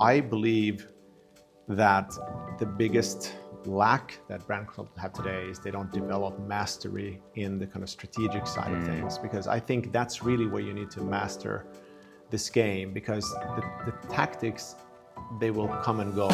I believe that the biggest lack that brand consultants have today is they don't develop mastery in the kind of strategic side of things, because I think that's really where you need to master this game, because the tactics, they will come and go.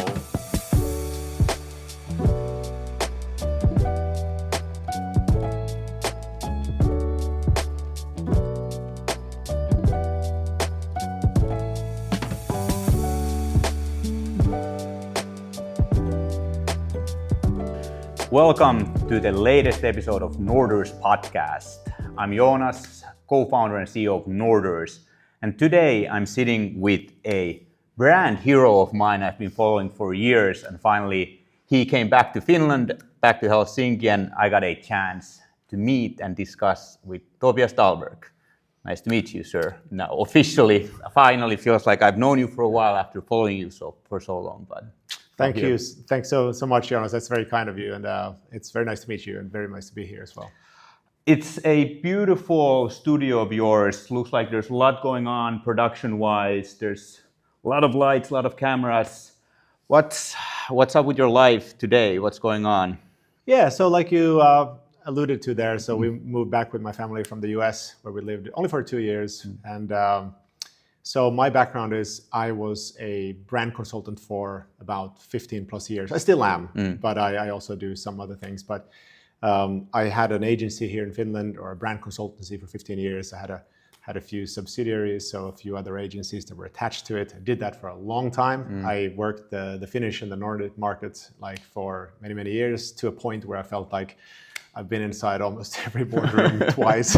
Welcome to the latest episode of Norders podcast. I'm Jonas, co-founder and CEO of Norders, and today I'm sitting with a brand hero of mine I've been following for years, and finally he came back to Finland, back to Helsinki, and I got a chance to meet and discuss with Tobias Dahlberg. Nice to meet you, sir. Now officially, finally feels like I've known you for a while after following you for so long, but Thank you. Thanks so much, Jonas. That's very kind of you, and it's very nice to meet you and very nice to be here as well. It's a beautiful studio of yours. Looks like there's a lot going on production-wise. There's a lot of lights, a lot of cameras. What's up with your life today? What's going on? Yeah, so like you alluded to there, so we moved back with my family from the US, where we lived only for 2 years. And so my background is I was a brand consultant for about 15 plus years. I still am, but I also do some other things. But I had an agency here in Finland, or a brand consultancy, for 15 years. I had a few subsidiaries, so a few other agencies that were attached to it. I did that for a long time. I worked the Finnish and the Nordic markets like for many years, to a point where I felt like I've been inside almost every boardroom twice.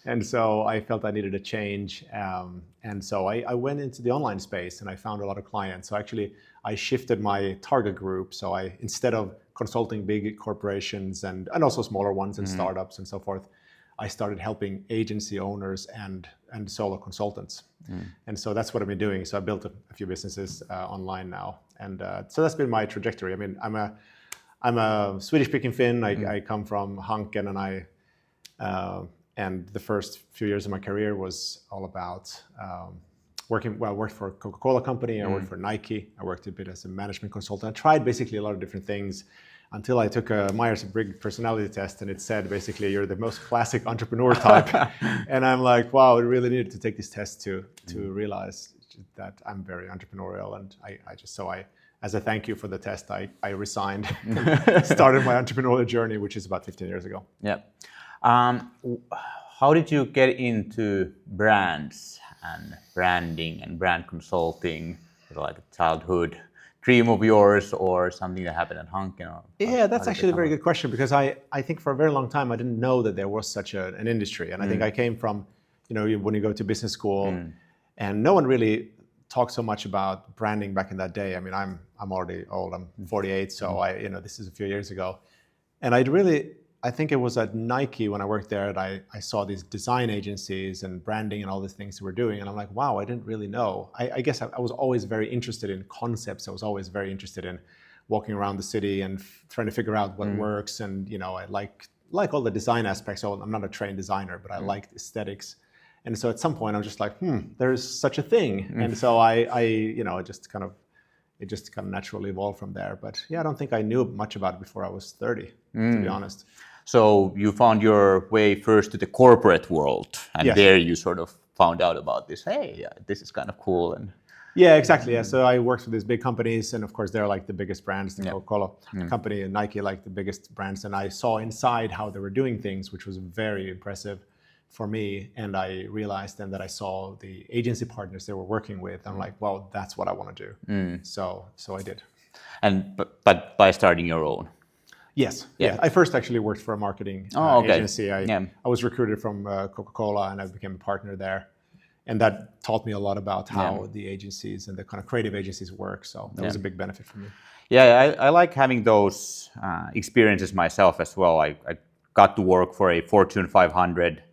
And so I felt I needed a change. And so I went into the online space and I found a lot of clients. So actually I shifted my target group. So instead of consulting big corporations and also smaller ones and startups and so forth, I started helping agency owners and solo consultants. And so that's what I've been doing. So I built a few businesses online now. And so that's been my trajectory. I mean, I'm a Swedish-speaking Finn. I come from Hanken, and and the first few years of my career was all about working. Well, I worked for a Coca-Cola company. I worked for Nike. I worked a bit as a management consultant. I tried basically a lot of different things until I took a Myers-Briggs personality test, and it said basically you're the most classic entrepreneur type. And I'm like, wow, I really needed to take this test to realize that I'm very entrepreneurial. And I as a thank you for the test, I resigned, and started my entrepreneurial journey, which is about 15 years ago. Yeah. How did you get into brands and branding and brand consulting? Was it like a childhood dream of yours, or something that happened at Hanken? Yeah, that's actually a very good question, because I think for a very long time I didn't know that there was such an industry. And I think I came from, when you go to business school, and no one really talked so much about branding back in that day. I mean, I'm already old. I'm 48, so this is a few years ago. And I think it was at Nike when I worked there that I saw these design agencies and branding and all these things they were doing. And I'm like, wow, I didn't really know. I guess I was always very interested in concepts. I was always very interested in walking around the city and trying to figure out what works. And, I like all the design aspects. So I'm not a trained designer, but I liked aesthetics. And so at some point I'm just like, there's such a thing. And so it just kind of naturally evolved from there. But yeah, I don't think I knew much about it before I was 30, to be honest. So you found your way first to the corporate world, and Yes. there you sort of found out about this. Hey, yeah, this is kind of cool. And yeah, exactly. Yeah. So I worked for these big companies, and of course they're like the biggest brands, the Coca-Cola company and Nike, like the biggest brands. And I saw inside how they were doing things, which was very impressive for me. And I realized then that I saw the agency partners they were working with. I'm like, well, that's what I want to do. So I did. But by starting your own. Yes. Yeah. I first actually worked for a marketing agency. I was recruited from Coca-Cola, and I became a partner there. And that taught me a lot about how the agencies and the kind of creative agencies work. So that was a big benefit for me. Yeah, I like having those experiences myself as well. I got to work for a Fortune 500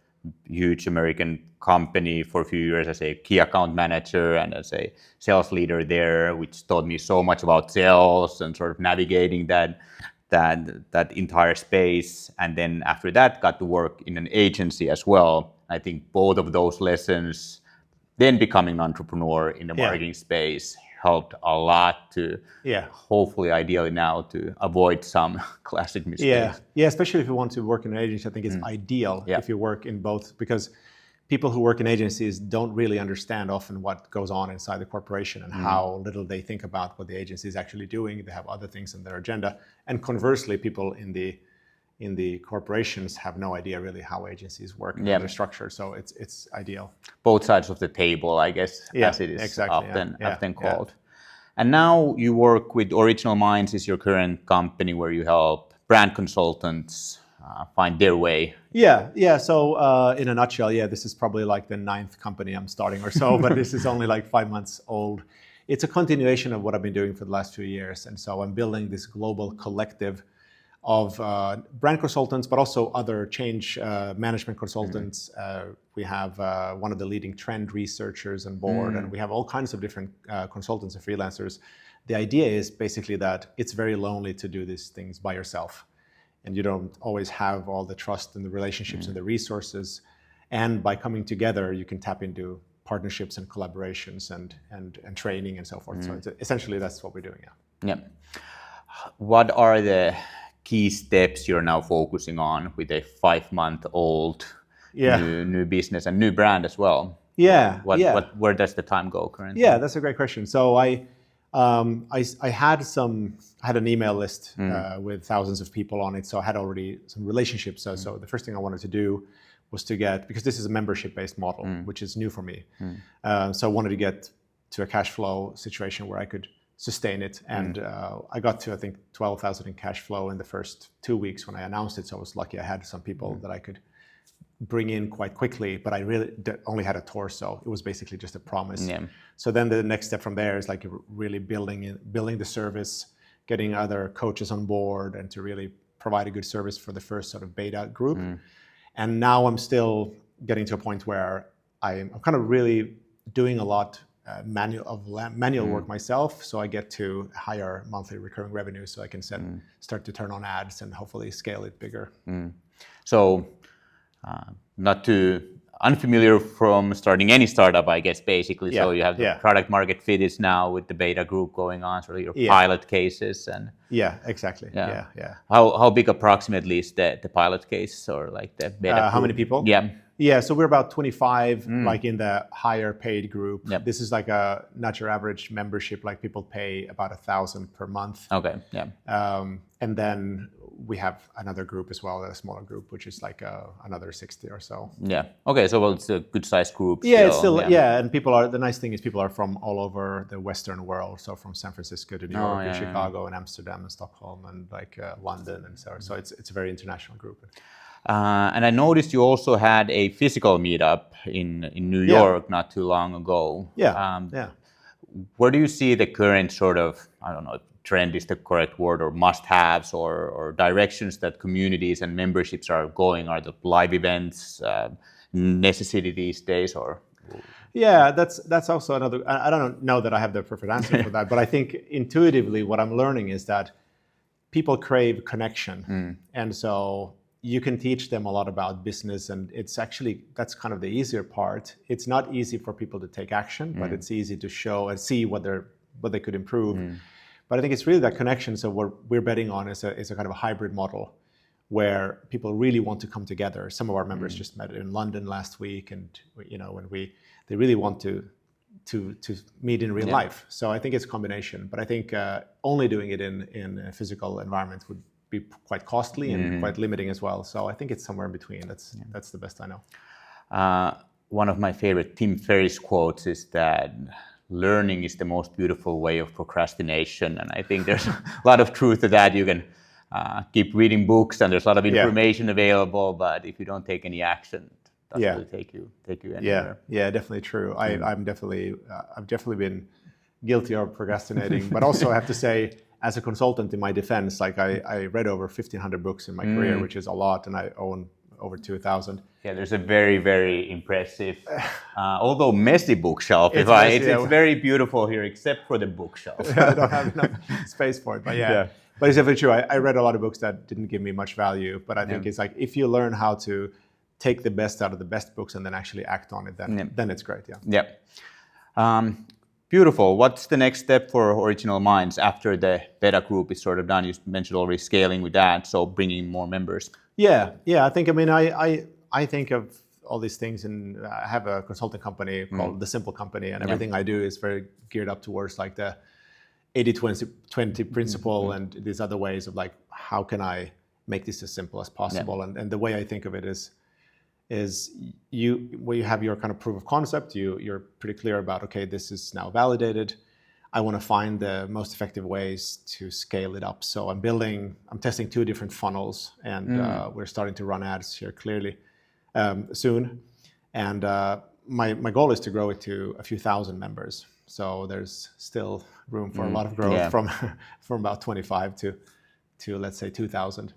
huge American company for a few years as a key account manager and as a sales leader there, which taught me so much about sales and sort of navigating that entire space. And then after that, got to work in an agency as well. I think both of those lessons, then becoming an entrepreneur in the marketing space, helped a lot to Yeah. hopefully, ideally now, to avoid some classic mistakes. Yeah, especially if you want to work in an agency, I think it's ideal Yeah. if you work in both, because people who work in agencies don't really understand often what goes on inside the corporation and how little they think about what the agency is actually doing. They have other things on their agenda. And conversely, people in the corporations have no idea really how agencies work and their structure. So it's ideal. Both sides of the table, I guess, as it is exactly, often called. And now you work with Original Minds, is your current company where you help brand consultants find their way. Yeah. So in a nutshell, this is probably like the 9th company I'm starting or so, but this is only like 5 months old. It's a continuation of what I've been doing for the last few years. And so I'm building this global collective of brand consultants, but also other change management consultants. We have one of the leading trend researchers on board, and we have all kinds of different consultants and freelancers. The idea is basically that it's very lonely to do these things by yourself, and you don't always have all the trust and the relationships and the resources. And by coming together, you can tap into partnerships and collaborations and training and so forth. So essentially, that's what we're doing. Yeah. What are the key steps you're now focusing on with a 5-month-old new business and new brand as well? Where does the time go currently? Yeah, that's a great question. So I had an email list with thousands of people on it. So I had already some relationships. So the first thing I wanted to do was to get, because this is a membership-based model, which is new for me. So I wanted to get to a cash flow situation where I could sustain it. And I got to, I think, 12,000 in cash flow in the first 2 weeks when I announced it. So I was lucky I had some people that I could bring in quite quickly, but I really only had a torso. It was basically just a promise. Yeah. So then the next step from there is like really building the service, getting other coaches on board, and to really provide a good service for the first sort of beta group. And now I'm still getting to a point where I'm kind of really doing a lot manual work myself, so I get to higher monthly recurring revenue, so I can start to turn on ads and hopefully scale it bigger. So, not too unfamiliar from starting any startup, I guess, basically. So you have the product market fit is now with the beta group going on, sort of your pilot cases and. Yeah, exactly. Yeah. How big approximately is the pilot case or like the beta? How many people? Yeah, so we're about 25, like in the higher paid group. Yep. This is like not your average membership, like people pay about 1,000 per month. Okay, yeah. And then we have another group as well, a smaller group, which is like another 60 or so. Yeah. Okay, so well, it's a good sized group. Yeah, it's still, and the nice thing is people are from all over the Western world. So from San Francisco to New York and Chicago and Amsterdam and Stockholm and like London and so. So it's a very international group. And I noticed you also had a physical meetup in New York not too long ago. Where do you see the current sort of, I don't know, trend is the correct word, or must-haves or directions that communities and memberships are going? Are the live events necessity these days, or? Yeah, that's also another. I don't know that I have the perfect answer for that, but I think intuitively what I'm learning is that people crave connection, and so you can teach them a lot about business, and that's kind of the easier part. It's not easy for people to take action, but it's easy to show and see what they could improve. But I think it's really that connection. So what we're betting on is a kind of a hybrid model where people really want to come together. Some of our members just met in London last week, and they really want to meet in real life. So I think it's a combination. But I think only doing it in a physical environment would be quite costly and quite limiting as well. So I think it's somewhere in between. That's the best I know. One of my favorite Tim Ferriss quotes is that learning is the most beautiful way of procrastination. And I think there's a lot of truth to that. You can keep reading books and there's a lot of information available, but if you don't take any action, it doesn't really take you anywhere. Yeah, definitely true. I've definitely been guilty of procrastinating, but also I have to say, as a consultant, in my defense, like I read over 1,500 books in my career, which is a lot, and I own over 2,000. Yeah, there's a very, very impressive, although messy bookshelf. It's very beautiful here, except for the bookshelf. I don't have enough space for it, but but it's definitely true. I read a lot of books that didn't give me much value, but I think it's like if you learn how to take the best out of the best books and then actually act on it, then it's great. Beautiful. What's the next step for Original Minds after the beta group is sort of done? You mentioned already scaling with that, so bringing more members. Yeah. I think, I think of all these things, and I have a consulting company called The Simple Company, and everything I do is very geared up towards like the 80-20 principle and these other ways of like, how can I make this as simple as possible? And the way I think of it is where you have your kind of proof of concept, you're pretty clear about, okay, this is now validated. I want to find the most effective ways to scale it up. So I'm testing 2 different funnels, and we're starting to run ads here clearly soon. And my goal is to grow it to a few thousand members. So there's still room for a lot of growth from about 25 to let's say 2,000.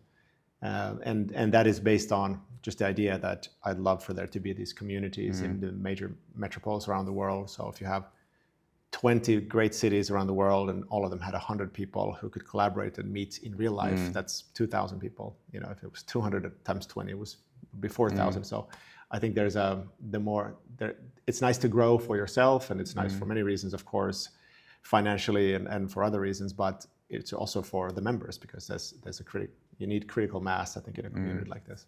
And that is based on just the idea that I'd love for there to be these communities in the major metropoles around the world. So if you have 20 great cities around the world and all of them had 100 people who could collaborate and meet in real life, that's 2,000 people. You know, if it was 200 times 20, it would be 4,000. So I think it's nice to grow for yourself, and it's nice for many reasons, of course, financially and for other reasons, but it's also for the members, because you need critical mass, I think, in a community like this.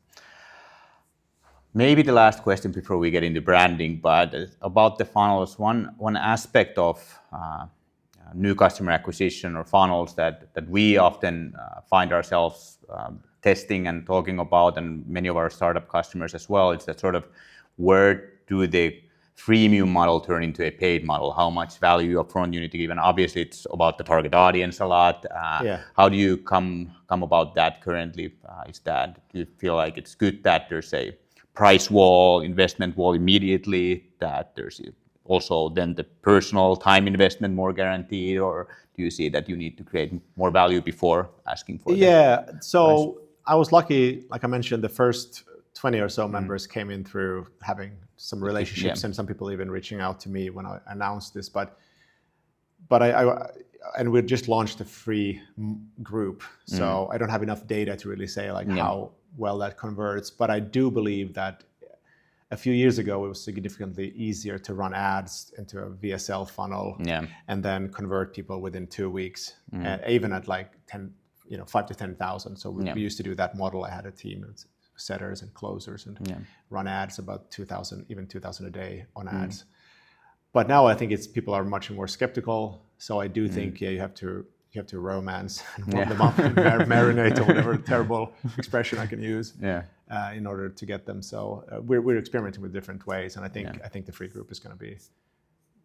Maybe the last question before we get into branding, but about the funnels, one aspect of new customer acquisition or funnels that we often find ourselves testing and talking about, and many of our startup customers as well, it's that sort of where do the freemium model turn into a paid model? How much value upfront you need to give? And obviously it's about the target audience a lot. How do you come about that currently? Do you feel like it's good that there's a price wall, investment wall immediately, that there's also then the personal time investment more guaranteed, or do you see that you need to create more value before asking for that? So price? I was lucky, like I mentioned, the first 20 or so members came in through having some relationships and some people even reaching out to me when I announced this. But we just launched a free group, so I don't have enough data to really say like how well that converts. But I do believe that a few years ago it was significantly easier to run ads into a VSL funnel and then convert people within 2 weeks, even at like 5 to 10,000. So we used to do that model. I had a team of setters and closers and run ads about 2,000, even 2,000 a day on ads. But now I think people are much more skeptical. So I do think you have to romance and warm them up and marinate, or whatever terrible expression I can use in order to get them. So we're experimenting with different ways, and I think the free group is going to be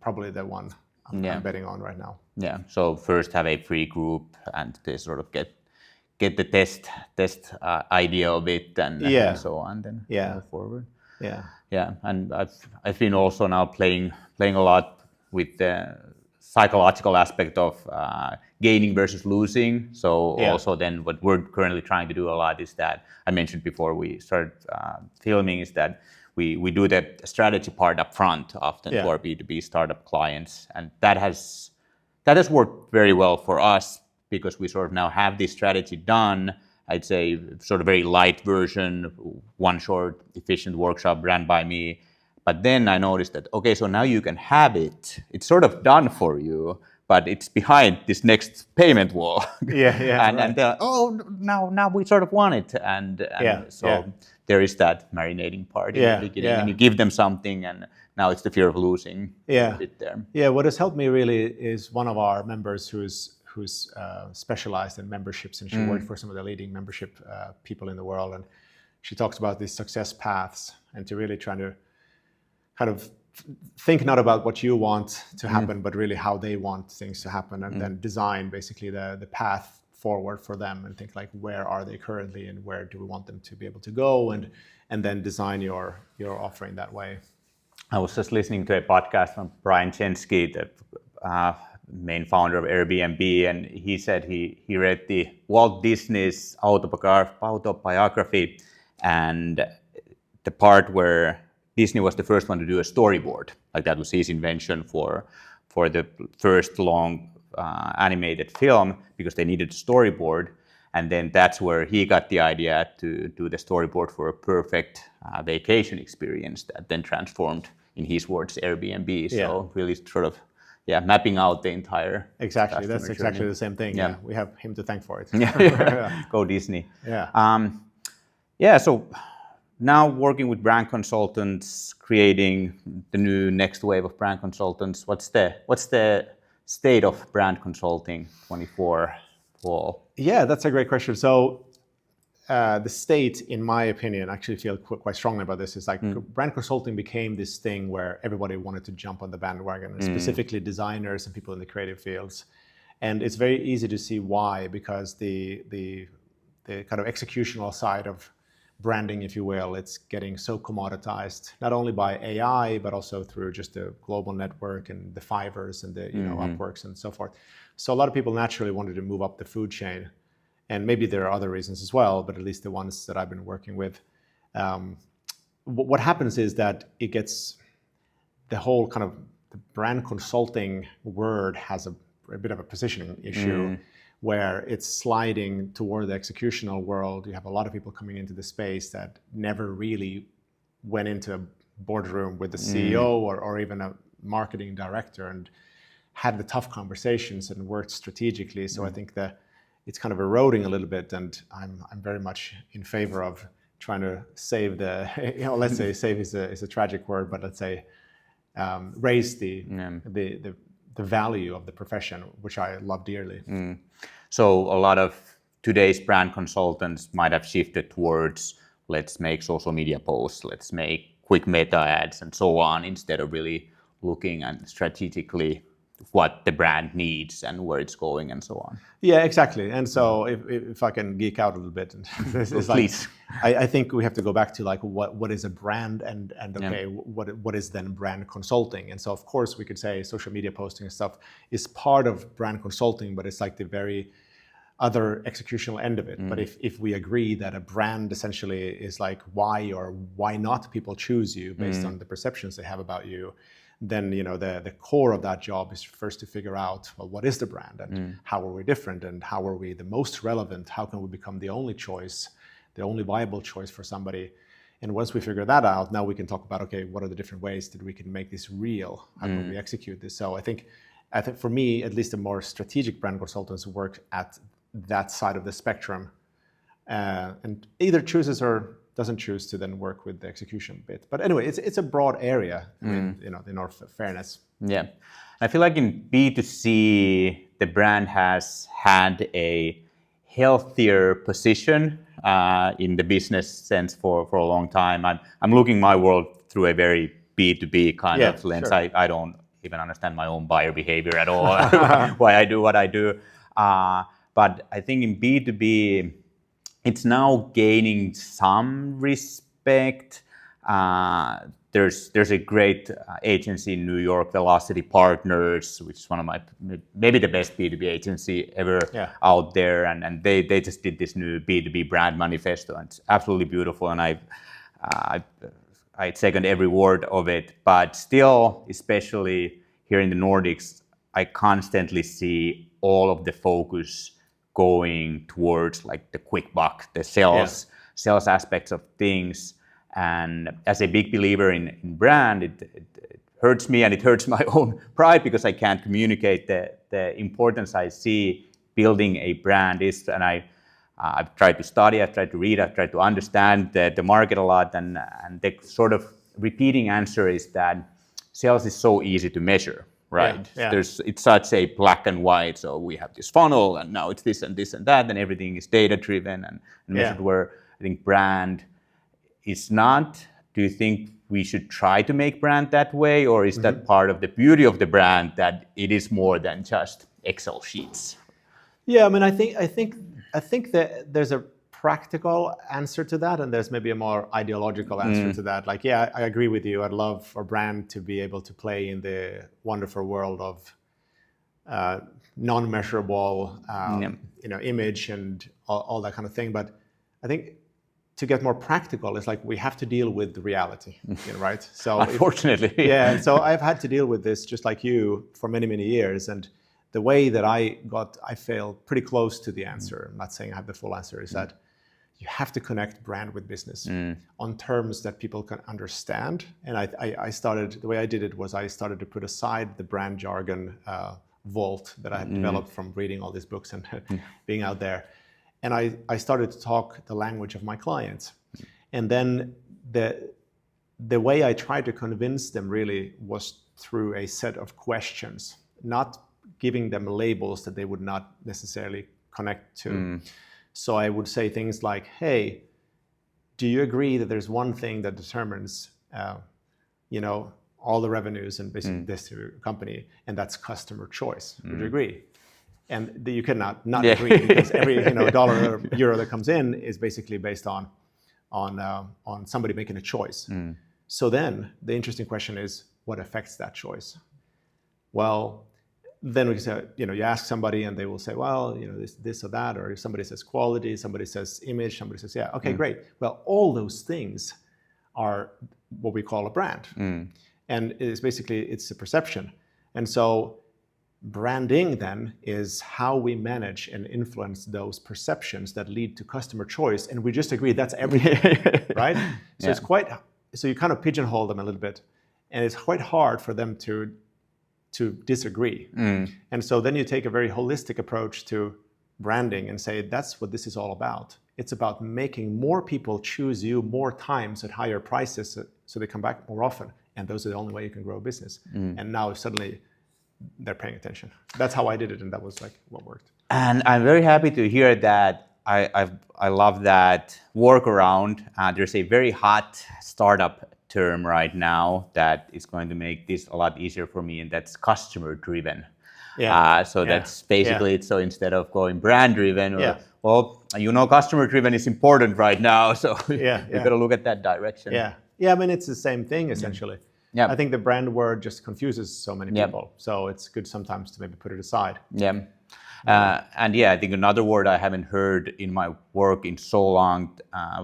probably the one I'm betting on right now. Yeah. So first have a free group and they sort of get the test idea of it and so on, then go forward. Yeah. And I've been also now playing a lot with the psychological aspect of gaining versus losing. So also then what we're currently trying to do a lot is that I mentioned before we started filming, is that we do the strategy part up front often for our B2B startup clients, and that has worked very well for us, because we sort of now have this strategy done. I'd say sort of very light version, one short efficient workshop ran by me. But then I noticed that, okay, so now you can have it. It's sort of done for you, but it's behind this next payment wall. And they're like, now we sort of want it. And there is that marinating part in the beginning. And you give them something, and now it's the fear of losing a bit there. Yeah, what has helped me really is one of our members who's specialized in memberships, and she worked for some of the leading membership people in the world. And she talks about these success paths, and to really try to kind of think not about what you want to happen, but really how they want things to happen, and then design basically the path forward for them, and think like, where are they currently and where do we want them to be able to go, and then design your offering that way. I was just listening to a podcast from Brian Chesky, the main founder of Airbnb, and he said he read the Walt Disney's autobiography, and the part where Disney was the first one to do a storyboard, like that was his invention for the first long animated film, because they needed a storyboard. And then that's where he got the idea to do the storyboard for a perfect vacation experience that then transformed, in his words, Airbnb. So really sort of mapping out the entire Exactly, that's customer exactly journey. the same thing. Yeah. We have him to thank for it. Yeah. Go Disney. Yeah. So now working with brand consultants, creating the new next wave of brand consultants. What's the state of brand consulting 24, Paul? Yeah, that's a great question. So the state, in my opinion, actually feel quite strongly about this. Is like brand consulting became this thing where everybody wanted to jump on the bandwagon, and specifically designers and people in the creative fields. And it's very easy to see why, because the kind of executional side of branding, if you will, it's getting so commoditized, not only by AI, but also through just the global network and the Fivers and the Upworks and so forth. So a lot of people naturally wanted to move up the food chain. And maybe there are other reasons as well, but at least the ones that I've been working with. What happens is that it gets the whole kind of the brand consulting word has a bit of a positioning issue where it's sliding toward the executional world. You have a lot of people coming into the space that never really went into a boardroom with the CEO or even a marketing director and had the tough conversations and worked strategically. So I think that it's kind of eroding a little bit, and I'm very much in favor of trying to save the, let's say save is a tragic word, but let's say raise the value of the profession, which I love dearly. So a lot of today's brand consultants might have shifted towards let's make social media posts, let's make quick meta ads and so on, instead of really looking at strategically what the brand needs and where it's going and so on. Yeah, exactly. And so if I can geek out a little bit, it's please. I think we have to go back to like what is a brand and okay, what is then brand consulting? And so of course we could say social media posting and stuff is part of brand consulting, but it's like the very other executional end of it. But if we agree that a brand essentially is like why or why not people choose you based on the perceptions they have about you, then the core of that job is first to figure out, well, what is the brand and how are we different and how are we the most relevant? How can we become the only choice, the only viable choice for somebody? And once we figure that out, now we can talk about, okay, what are the different ways that we can make this real? How can we execute this? So I think for me, at least the more strategic brand consultants work at that side of the spectrum and either chooses or doesn't choose to then work with the execution bit. But anyway, it's a broad area, in our fairness. Yeah. I feel like in B2C, the brand has had a healthier position in the business sense for a long time. I'm looking my world through a very B2B kind of lens. Sure. I don't even understand my own buyer behavior at all, why I do what I do. But I think in B2B, it's now gaining some respect. There's a great agency in New York, Velocity Partners, which is one of my, maybe the best B2B agency ever out there. And they just did this new B2B brand manifesto, and it's absolutely beautiful. And I second every word of it. But still, especially here in the Nordics, I constantly see all of the focus going towards like the quick buck, the sales aspects of things. And as a big believer in brand, it hurts me and it hurts my own pride because I can't communicate the importance I see building a brand is. And I've tried to study, I've tried to read, I've tried to understand the market a lot. And the sort of repeating answer is that sales is so easy to measure. Right. Yeah. It's such a black and white. So we have this funnel and now it's this and this and that, and everything is data driven and measured, where I think brand is not. Do you think we should try to make brand that way, or is that part of the beauty of the brand that it is more than just Excel sheets? Yeah, I mean, I think that there's a practical answer to that, and there's maybe a more ideological answer to that. Like, yeah, I agree with you. I'd love for brand to be able to play in the wonderful world of non-measurable, image and all that kind of thing. But I think to get more practical, it's like we have to deal with the reality, right? So unfortunately, so I've had to deal with this just like you for many, many years, and the way that I feel pretty close to the answer. I'm not saying I have the full answer. Is that you have to connect brand with business on terms that people can understand. And I started, the way I did it was I started to put aside the brand jargon vault that I had developed from reading all these books and being out there. And I started to talk the language of my clients. And then the way I tried to convince them really was through a set of questions, not giving them labels that they would not necessarily connect to. So I would say things like, hey, do you agree that there's one thing that determines, all the revenues and basically this company, and that's customer choice? Would you agree? And you cannot not agree, because every dollar or euro that comes in is basically based on somebody making a choice. So then the interesting question is, what affects that choice? Well, then we can say, you ask somebody and they will say, well, this or that, or if somebody says quality, somebody says image, somebody says, yeah, okay, great. Well, all those things are what we call a brand. And it's a perception. And so branding then is how we manage and influence those perceptions that lead to customer choice. And we just agree that's everything, right? So so you kind of pigeonhole them a little bit, and it's quite hard for them to disagree. And so then you take a very holistic approach to branding and say, that's what this is all about. It's about making more people choose you more times at higher prices so they come back more often. And those are the only way you can grow a business. And now suddenly they're paying attention. That's how I did it, and that was like what worked. And I'm very happy to hear that. I love that workaround. There's a very hot startup term right now that is going to make this a lot easier for me, and that's customer driven. That's basically it. So instead of going brand driven, customer driven is important right now. So you got to look at that direction. I mean, it's the same thing essentially. I think the brand word just confuses so many people. So it's good sometimes to maybe put it aside. I think another word I haven't heard in my work in so long,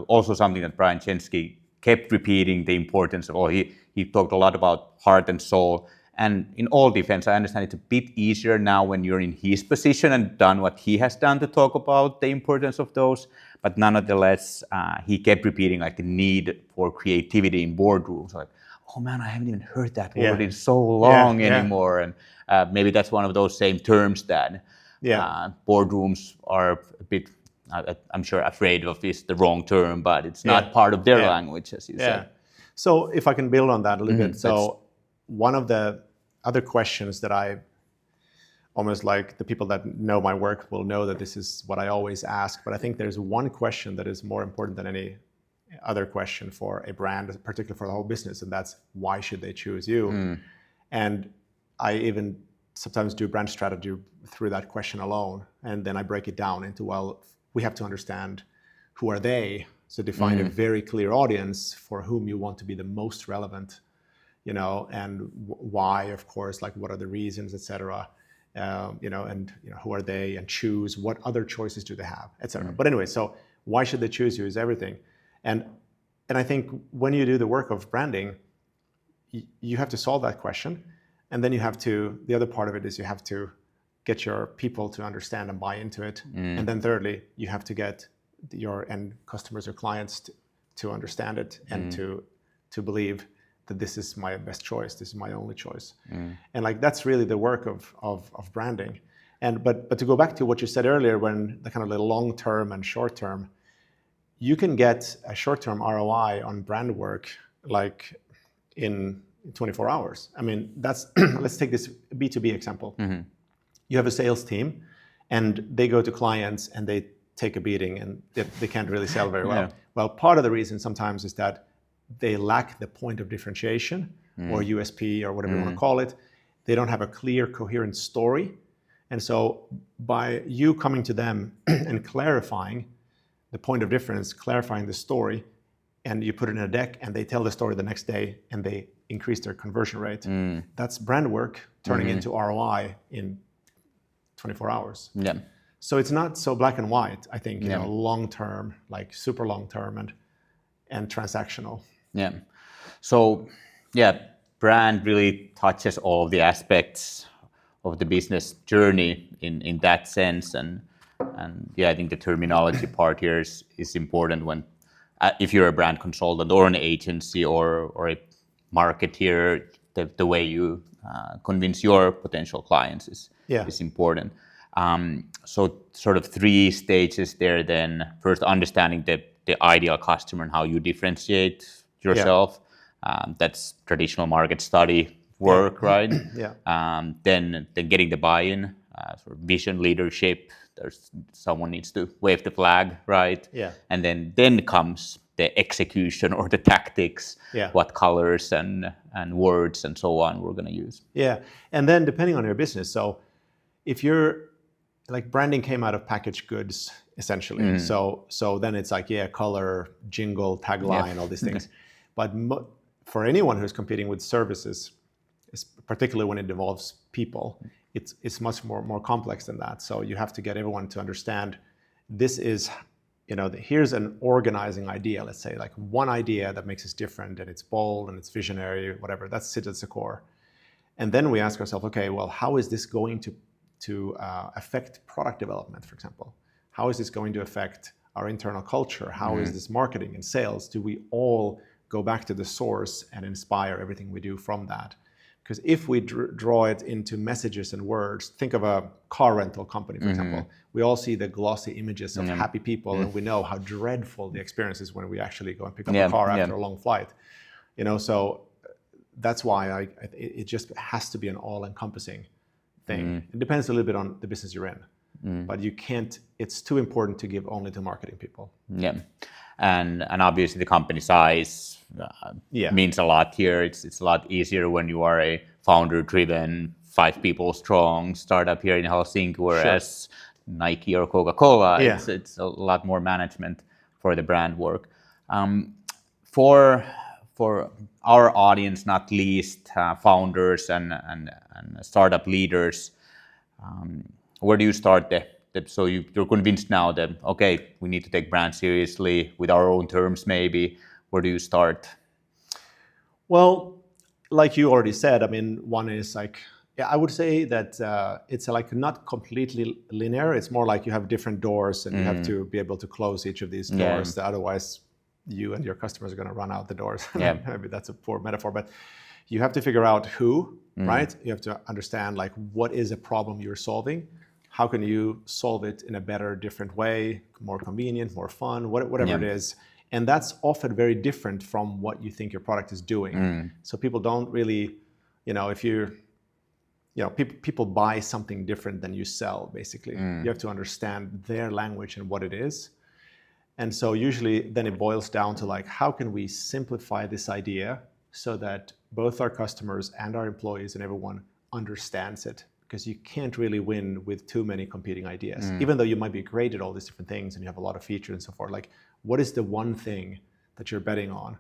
also something that Brian Chesky kept repeating, the importance of, he talked a lot about heart and soul. And in all defense, I understand it's a bit easier now when you're in his position and done what he has done to talk about the importance of those. But nonetheless, he kept repeating like the need for creativity in boardrooms. Like, oh man, I haven't even heard that word in so long anymore. And maybe that's one of those same terms that boardrooms are a bit, I'm sure afraid of is the wrong term, but it's not part of their language, as you said. So if I can build on that a little bit. So one of the other questions that I almost like the people that know my work will know that this is what I always ask, but I think there's one question that is more important than any other question for a brand, particularly for the whole business, and that's why should they choose you? And I even sometimes do brand strategy through that question alone, and then I break it down into, well, we have to understand who are they, so define a very clear audience for whom you want to be the most relevant, and why, of course, like what are the reasons, etc. And who are they, and choose what other choices do they have, etc. But anyway, so why should they choose you is everything. And I think when you do the work of branding, you have to solve that question. And then the other part of it is you have to get your people to understand and buy into it. And then thirdly, you have to get your end customers or clients to understand it and to believe that this is my best choice, this is my only choice. And like that's really the work of branding. But to go back to what you said earlier, when the kind of the long term and short term, you can get a short-term ROI on brand work like in 24 hours. I mean, that's let's take this B2B example. You have a sales team and they go to clients and they take a beating and they can't really sell very well. Well, part of the reason sometimes is that they lack the point of differentiation or USP or whatever you want to call it. They don't have a clear, coherent story. And so by you coming to them and clarifying the point of difference, clarifying the story, and you put it in a deck and they tell the story the next day and they increase their conversion rate. That's brand work turning into ROI in 24 hours. So it's not so black and white, I think, long term, like super long term and transactional. So brand really touches all of the aspects of the business journey in that sense. And And yeah, I think the terminology part here is important when if you're a brand consultant or an agency or a marketeer, the way you convince your potential clients is important. So sort of 3 stages there then. First, understanding the ideal customer and how you differentiate yourself. That's traditional market study work, right? Then getting the buy-in, sort of vision leadership. Someone needs to wave the flag, right? And then comes the execution or the tactics, what colors and words and so on we're going to use. And then depending on your business, so if you're like branding came out of packaged goods essentially, so then it's like color, jingle, tagline, all these things. But for anyone who's competing with services, particularly when it involves people, it's much more complex than that. So you have to get everyone to understand this is, here's an organizing idea, let's say, like one idea that makes us different and it's bold and it's visionary, whatever, that sits at the core. And then we ask ourselves, okay, well, how is this going to affect product development, for example? How is this going to affect our internal culture? How is this marketing and sales? Do we all go back to the source and inspire everything we do from that? Because if we draw it into messages and words, think of a car rental company, for example. We all see the glossy images of happy people, and we know how dreadful the experience is when we actually go and pick up a car after a long flight. So that's why it just has to be an all-encompassing thing. It depends a little bit on the business you're in, but you can't. It's too important to give only to marketing people. And obviously the company size means a lot here. It's a lot easier when you are a founder-driven, 5 people strong startup here in Helsinki, whereas Nike or Coca-Cola, it's a lot more management for the brand work. For our audience, not least founders and startup leaders, where do you start so you're convinced now that, okay, we need to take brand seriously with our own terms maybe. Where do you start? Well, like you already said, I mean, one is like, I would say that it's like not completely linear. It's more like you have different doors and you have to be able to close each of these doors. Otherwise, you and your customers are going to run out the doors. Maybe that's a poor metaphor, but you have to figure out who, right? You have to understand like what is a problem you're solving. How can you solve it in a better, different way, more convenient, more fun, whatever it is. And that's often very different from what you think your product is doing. So people don't really, if people buy something different than you sell, basically. You have to understand their language and what it is. And so usually then it boils down to like, how can we simplify this idea so that both our customers and our employees and everyone understands it? Because you can't really win with too many competing ideas. Even though you might be great at all these different things and you have a lot of features and so forth, like what is the one thing that you're betting on?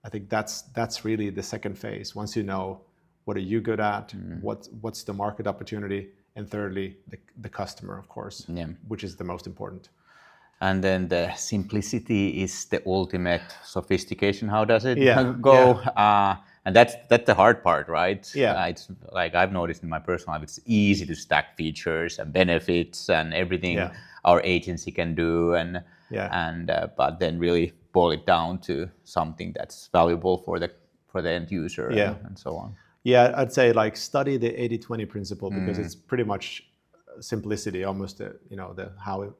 I think that's really the second phase. Once you know what are you good at, what's the market opportunity, and thirdly, the customer, of course, which is the most important. And then the simplicity is the ultimate sophistication. How does it go? And that's the hard part, right? It's like I've noticed in my personal life, it's easy to stack features and benefits and everything our agency can do, but then really boil it down to something that's valuable for the end user and so on. I'd say like study the 80-20 principle because it's pretty much simplicity, almost how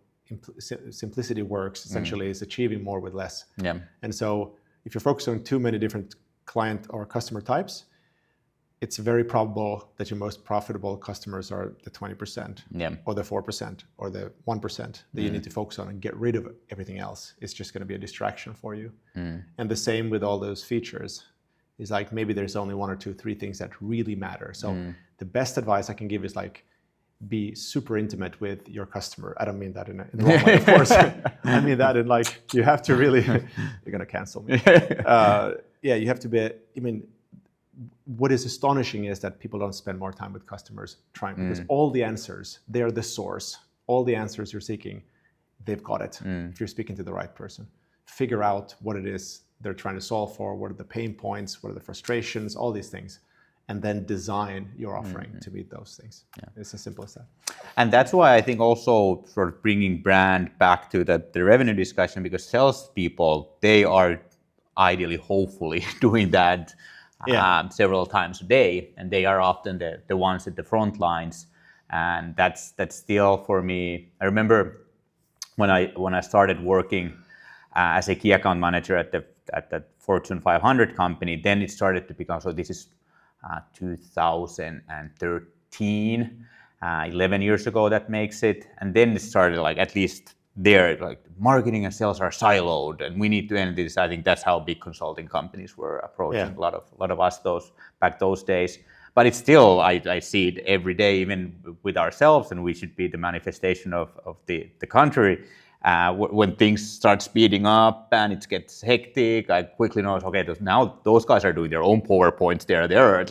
simplicity works essentially is achieving more with less. And so if you're focused on too many different client or customer types, it's very probable that your most profitable customers are the 20% or the 4% or the 1% that you need to focus on and get rid of everything else. It's just going to be a distraction for you. And the same with all those features is like maybe there's only 1 or 2, 3 things that really matter. So the best advice I can give is like be super intimate with your customer. I don't mean that in the wrong way, of course. I mean that in like you have to really you're going to cancel me. You have to be, I mean, what is astonishing is that people don't spend more time with customers trying, because all the answers, they're the source. All the answers you're seeking, they've got it. If you're speaking to the right person, figure out what it is they're trying to solve for, what are the pain points, what are the frustrations, all these things. and then design your offering to meet those things. It's as simple as that. And that's why I think also sort of bringing brand back to the revenue discussion, because salespeople, they are ideally, hopefully, doing that several times a day, and they are often the ones at the front lines. And that's still for me. I remember when I started working as a key account manager at the Fortune 500 company, then it started to become, so this is 2013, 11 years ago that makes it. And then it started, like, at least there, like, marketing and sales are siloed and we need to end this. I think that's how big consulting companies were approaching a lot of us those days. But it's still, I see it every day, even with ourselves, and we should be the manifestation of the country. When things start speeding up and it gets hectic, I quickly notice, okay, now those guys are doing their own PowerPoints. They're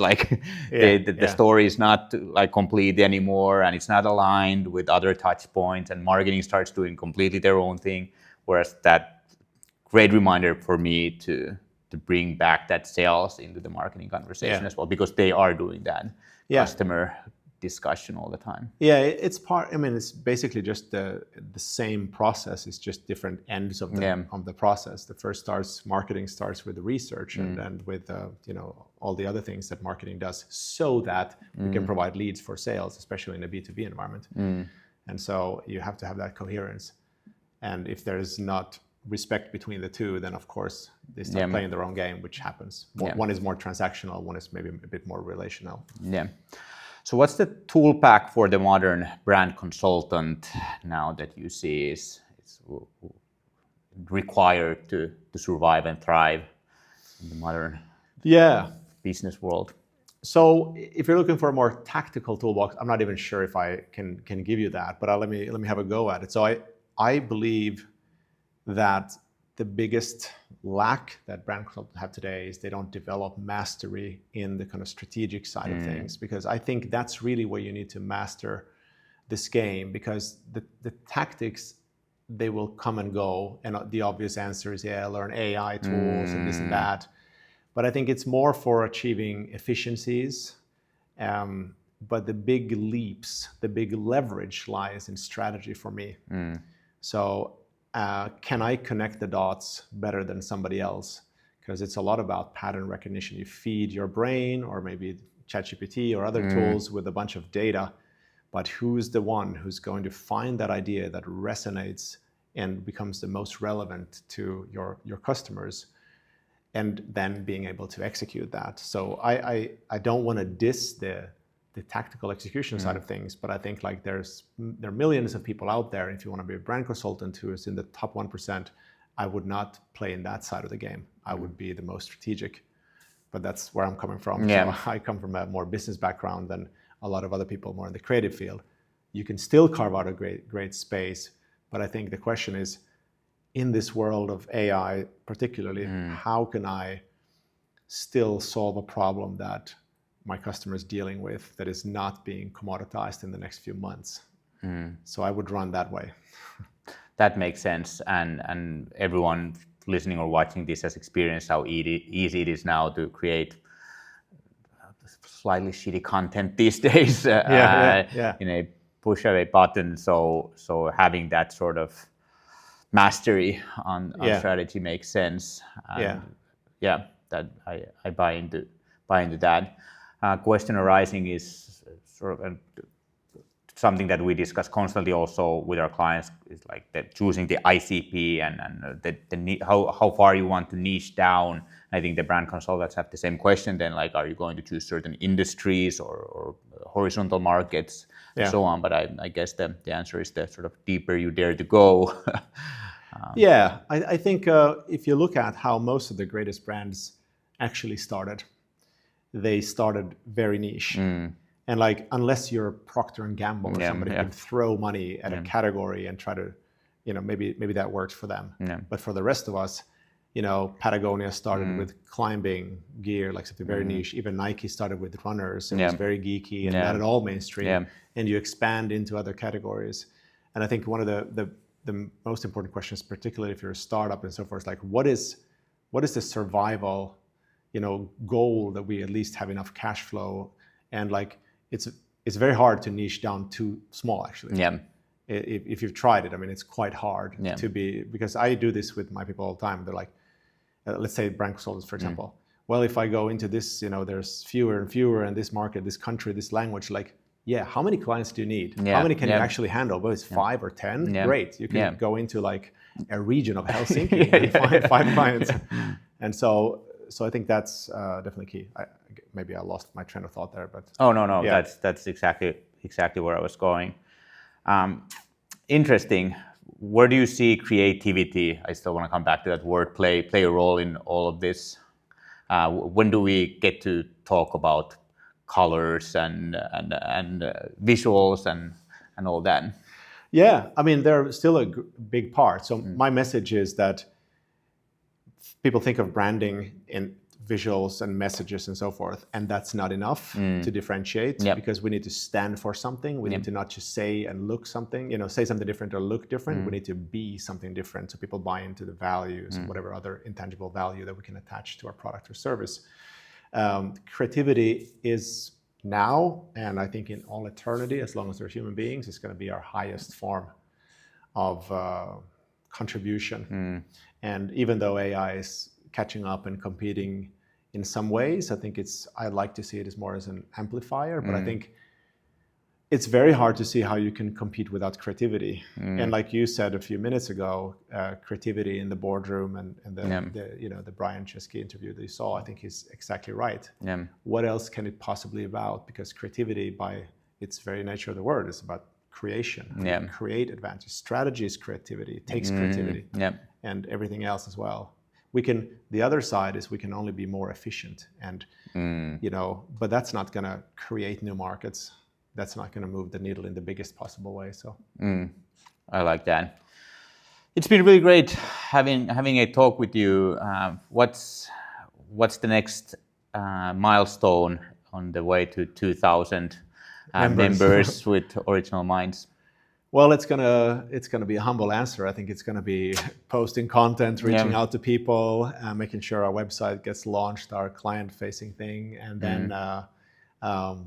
like, the story is not like complete anymore, and it's not aligned with other touch points, and marketing starts doing completely their own thing. Whereas that great reminder for me to bring back that sales into the marketing conversation as well, because they are doing that customer discussion all the time. Yeah, it's it's basically just the same process. It's just different ends of the process. The first marketing starts with the research and with all the other things that marketing does, so that we can provide leads for sales, especially in a B2B environment. And so you have to have that coherence. And if there's not respect between the two, then of course they start playing their own game, which happens. One is more transactional, one is maybe a bit more relational. Yeah. So what's the tool pack for the modern brand consultant now that you see is required to survive and thrive in the modern business world? So if you're looking for a more tactical toolbox, I'm not even sure if I can give you that, but let me have a go at it. So I believe that the biggest lack that brand consultants have today is they don't develop mastery in the kind of strategic side of things, because I think that's really where you need to master this game, because the tactics, they will come and go, and the obvious answer is learn AI tools and this and that. But I think it's more for achieving efficiencies, but the big leaps, the big leverage lies in strategy for me. So can I connect the dots better than somebody else? Because it's a lot about pattern recognition. You feed your brain, or maybe ChatGPT or other tools, with a bunch of data, but who's the one who's going to find that idea that resonates and becomes the most relevant to your customers, and then being able to execute that. So I don't want to diss the tactical execution side of things, but I think like there are millions of people out there. If you want to be a brand consultant who is in the top 1%, I would not play in that side of the game. I would be the most strategic, but that's where I'm coming from. So I come from a more business background than a lot of other people more in the creative field. You can still carve out a great space, but I think the question is, in this world of AI particularly, how can I still solve a problem that my customer is dealing with that is not being commoditized in the next few months? So I would run that way. That makes sense, and everyone listening or watching this has experienced how easy it is now to create slightly shitty content these days in a push of a button. So having that sort of mastery on strategy makes sense. That I buy into that. Question arising is sort of something that we discuss constantly also with our clients, is like choosing the ICP and how far you want to niche down. I think the brand consultants have the same question then, like, are you going to choose certain industries or horizontal markets and so on? But I guess the answer is the sort of deeper you dare to go. I think if you look at how most of the greatest brands actually started, they started very niche. And like, unless you're Procter and Gamble or somebody who can throw money at a category and try to, maybe that works for them. But for the rest of us, Patagonia started with climbing gear, like something very niche. Even Nike started with runners. It was very geeky and not at all mainstream. And you expand into other categories. And I think one of the most important questions, particularly if you're a startup and so forth, is like, what is the survival goal that we at least have enough cash flow, and like it's very hard to niche down too small actually. Yeah. If you've tried it, I mean, it's quite hard to be, because I do this with my people all the time. They're like, let's say brand consultants, for example. Well, if I go into this, there's fewer and fewer in this market, this country, this language, like, how many clients do you need? How many can you actually handle? Well, it's 5 or 10, great. You can go into like a region of Helsinki and find 5 clients. And so I think that's definitely key. Maybe I lost my train of thought there, but. Oh, no, that's exactly where I was going. Interesting. Where do you see creativity? I still want to come back to that word, play a role in all of this. When do we get to talk about colors and visuals and all that? Yeah, I mean, they're still a big part. So my message is that people think of branding in visuals and messages and so forth, and that's not enough to differentiate, because we need to stand for something. We need to not just say and look something, say something different or look different. We need to be something different so people buy into the values and whatever other intangible value that we can attach to our product or service. Creativity is now, and I think in all eternity, as long as there's human beings, is going to be our highest form of contribution. And even though AI is catching up and competing in some ways, I think I like to see it as more as an amplifier, but I think it's very hard to see how you can compete without creativity. And like you said a few minutes ago, creativity in the boardroom and the Brian Chesky interview that you saw, I think he's exactly right. What else can it possibly be about? Because creativity, by its very nature of the word, is about creation. Create advantage. Strategy is creativity. It takes creativity. And everything else as well. The other side is we can only be more efficient, and but that's not going to create new markets. That's not going to move the needle in the biggest possible way. So I like that. It's been really great having a talk with you. What's the next milestone on the way to 2,000 members with Original Minds? Well, it's gonna be a humble answer. I think it's gonna be posting content, reaching out to people, making sure our website gets launched, our client-facing thing, and then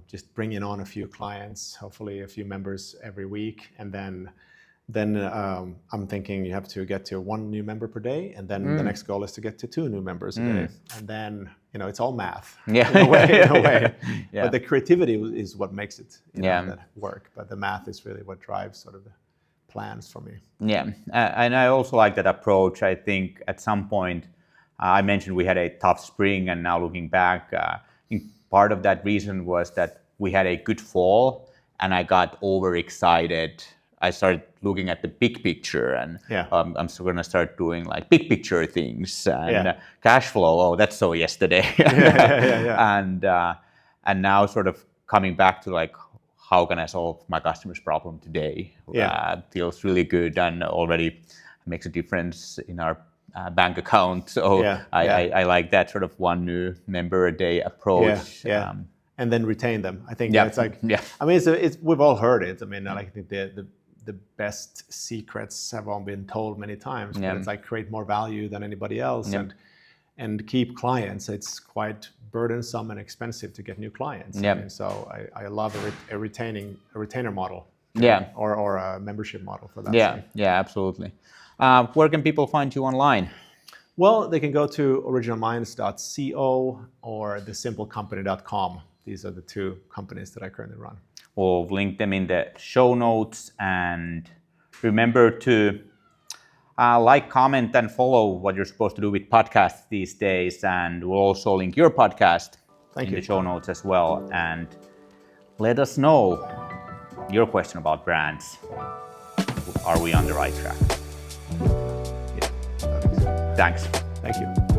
just bringing on a few clients, hopefully a few members every week, and then I'm thinking you have to get to 1 new member per day, and then the next goal is to get to 2 new members a day, and then it's all math in a way. But the creativity is what makes it that work. But the math is really what drives sort of the plans for me. And I also like that approach. I think at some point I mentioned we had a tough spring, and now looking back, I think part of that reason was that we had a good fall, and I got overexcited. I started looking at the big picture, and I'm still going to start doing like big picture things and cash flow. Oh, that's so yesterday. And now sort of coming back to like, how can I solve my customer's problem today? Feels really good and already makes a difference in our bank account. So I like that sort of 1 new member a day approach. And then retain them. I think it's like, I mean, we've all heard it. I mean, I think the best secrets have all been told many times, but it's like create more value than anybody else and keep clients. It's quite burdensome and expensive to get new clients. I mean, so I love a retainer model. Or a membership model for that. Absolutely. Where can people find you online? Well, they can go to originalminds.co or thesimplecompany.com. These are the 2 companies that I currently run. We'll link them in the show notes, and remember to like, comment, and follow what you're supposed to do with podcasts these days. And we'll also link your podcast in the show notes as well. And let us know your question about brands. Are we on the right track? Thanks. Thanks. Thank you.